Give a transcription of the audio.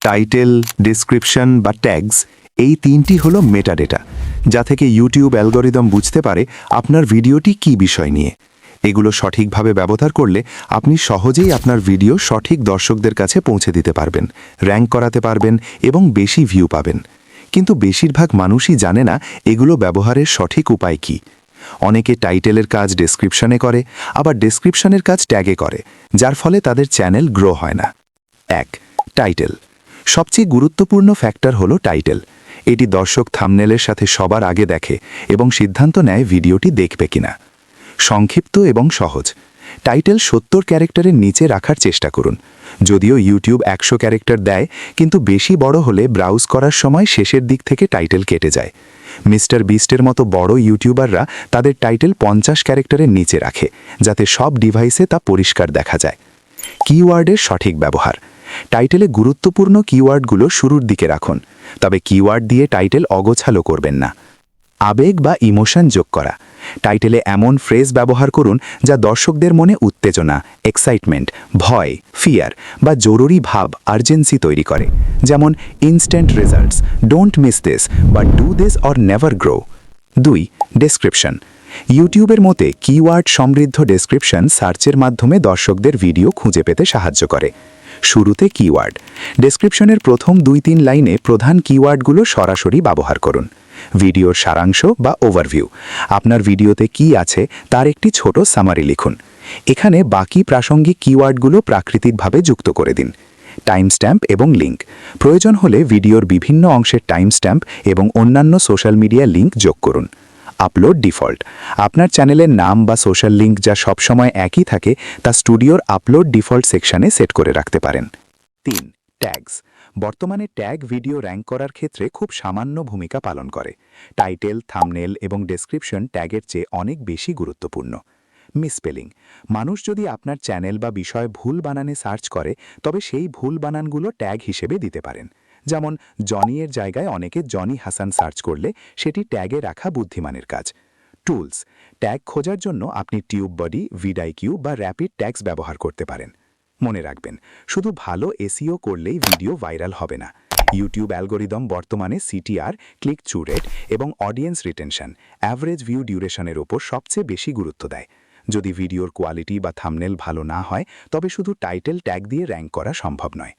Title, description বা tags এই তিনটি হলো মেটাডেটা, যা থেকে ইউটিউব অ্যালগরিদম বুঝতে পারে আপনার ভিডিওটি কী বিষয় নিয়ে। এগুলো সঠিকভাবে ব্যবহার করলে আপনি সহজেই আপনার ভিডিও সঠিক দর্শকদের কাছে পৌঁছে দিতে পারবেন, র্যাঙ্ক করাতে পারবেন এবং বেশি ভিউ পাবেন। কিন্তু বেশিরভাগ মানুষই জানে না এগুলো ব্যবহারের সঠিক উপায় কী। অনেকে টাইটেলের কাজ ডেসক্রিপশনে করে, আবার ডেসক্রিপশনের কাজ ট্যাগে করে, যার ফলে তাদের চ্যানেল গ্রো হয় না। 1. টাইটেল। সবচেয়ে গুরুত্বপূর্ণ ফ্যাক্টর হলো টাইটেল। এটি দর্শক থাম্বনেলের সাথে সবার আগে দেখে এবং সিদ্ধান্ত নেয় ভিডিওটি দেখবে কিনা। সংক্ষিপ্ত এবং সহজ। টাইটেল 70 ক্যারেক্টারের নিচে রাখার চেষ্টা করুন। যদিও ইউটিউব 100 ক্যারেক্টার দেয়, কিন্তু বেশি বড় হলে ব্রাউজ করার সময় শেষের দিক থেকে টাইটেল কেটে যায়। মিস্টার বিস্টের মতো বড় ইউটিউবাররা তাদের টাইটেল 50 ক্যারেক্টারের নিচে রাখে, যাতে সব ডিভাইসে তা পরিষ্কার দেখা যায়। কিওয়ার্ডের সঠিক ব্যবহার। টাইটেলে গুরুত্বপূর্ণ কিওয়ার্ডগুলো শুরুর দিকে রাখুন, তবে কিওয়ার্ড দিয়ে টাইটেল অগোছালো করবেন না। আবেগ বা ইমোশন যোগ করা। টাইটেলে এমন ফ্রেজ ব্যবহার করুন যা দর্শকদের মনে উত্তেজনা, এক্সাইটমেন্ট, ভয়, ফিয়ার বা জরুরি ভাব, আর্জেন্সি তৈরি করে। যেমন instant results, don't miss this বা do this or never grow. 2. Description. ইউটিউবের মতে কিওয়ার্ড সমৃদ্ধ ডেসক্রিপশন সার্চের মাধ্যমে দর্শকদের ভিডিও খুঁজে পেতে সাহায্য করে। শুরুতে কিওয়ার্ড। ডেসক্রিপশনের প্রথম 2-3 লাইনে প্রধান কিওয়ার্ডগুলো সরাসরি ব্যবহার করুন। ভিডিওর সারাংশ বা ওভারভিউ। আপনার ভিডিওতে কি আছে তার একটি ছোট সামারি লিখুন। এখানে বাকি প্রাসঙ্গিক কিওয়ার্ডগুলো প্রাকৃতিকভাবে যুক্ত করে দিন। টাইম স্ট্যাম্প এবং লিঙ্ক। প্রয়োজন হলে ভিডিওর বিভিন্ন অংশের টাইম স্ট্যাম্প এবং অন্যান্য সোশ্যাল মিডিয়া লিঙ্ক যোগ করুন। Upload default. আপনার চ্যানেলের নাম বা সোশ্যাল লিঙ্ক যা সবসময় একই থাকে তা স্টুডিওর আপলোড ডিফল্ট সেকশনে সেট করে রাখতে পারেন। 3. ট্যাগস। বর্তমানে ট্যাগ ভিডিও র্যাঙ্ক করার ক্ষেত্রে খুব সামান্য ভূমিকা পালন করে। টাইটেল, থাম্বনেল এবং ডেসক্রিপশন ট্যাগের চেয়ে অনেক বেশি গুরুত্বপূর্ণ। মিসস্পেলিং। মানুষ যদি আপনার চ্যানেল বা বিষয় ভুল বানানে সার্চ করে, তবে সেই ভুল বানানগুলো ট্যাগ হিসেবে দিতে পারেন। যেমন জনি এর জায়গায় অনেকে জনি হাসান সার্চ করলে সেটি ট্যাগে রাখা বুদ্ধিমানের কাজ। টুলস। ট্যাগ খোঁজার জন্য আপনি টিউববডি, ভিডাইকিউ বা র্যাপিড ট্যাগস ব্যবহার করতে পারেন। মনে রাখবেন, শুধু ভালো এসইও করলেই ভিডিও ভাইরাল হবে না। ইউটিউব অ্যালগরিদম বর্তমানে সিটিআর, ক্লিক থ্রু রেট এবং অডিয়েন্স রিটেনশন, অ্যাভারেজ ভিউ ডিউরেশনের ওপর সবচেয়ে বেশি গুরুত্ব দেয়। যদি ভিডিওর কোয়ালিটি বা থাম্বনেল ভালো না হয়, তবে শুধু টাইটেল ট্যাগ দিয়ে র্যাঙ্ক করা সম্ভব নয়।